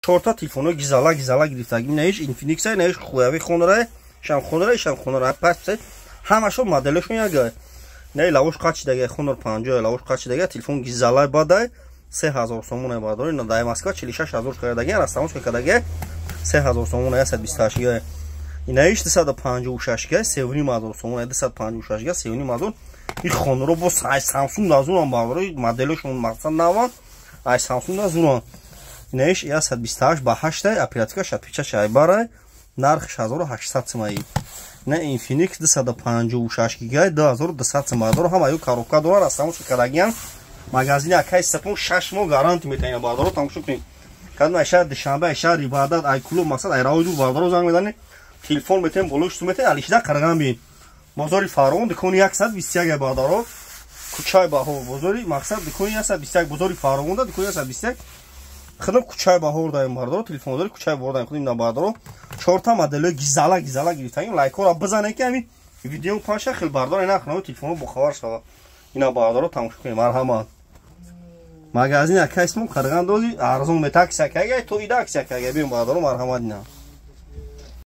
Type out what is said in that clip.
4 телефоно гизала гирифтагӣ, наиш Infinix, наиш хуяви хонра, шам хонра паст. Ҳамашон моделашон яга. Не лавош қачидаги хонор 50, лавош қачидаги телефон гизала бадай 3000 сомон бадори на дай Москва 46000 кадаги, раставончка кадаги 3000 сомон 128 га. Инаиш 256 га, 7500 сомон 256 га, 7500. И хонро бо Samsung назурам бадори моделашон мақсад нава. Ай Samsung назурам. Инаиш 128 ба 8 оперативка шатпича шайбара. Нарх 1800 сомон. Не Infinix 256 гига 2200 сомон. Ҳама ё коробка дора, раставончка кадаги. Магазин акай сапон 6 моҳ гарант метаина бадро тамошо кунед. Кадна шаҳр душанба шаҳр ибадат ай клуб мақсад ай равду бадро занг медани. Телефон метем болош сумете алишда қарган бин. Бозори Фарон дикони 121 бадро. Кучай баҳо бозори мақсад дикони 121 бозори Фарон да дикони 121. Хидм кучай баҳо даим бадро телефон дори кучай бордан худим на бадро. 4 та модело гизала гирифтагим. Лайкора бизане ки ами видео паша хел бардор ина хно телефоно бо хабар шава. Ина бадро тамошо кунед. Марҳамат. Магазин акай исмо қарган доди арзон метаксия кага то ида аксия кага бим бадро марҳамат ина.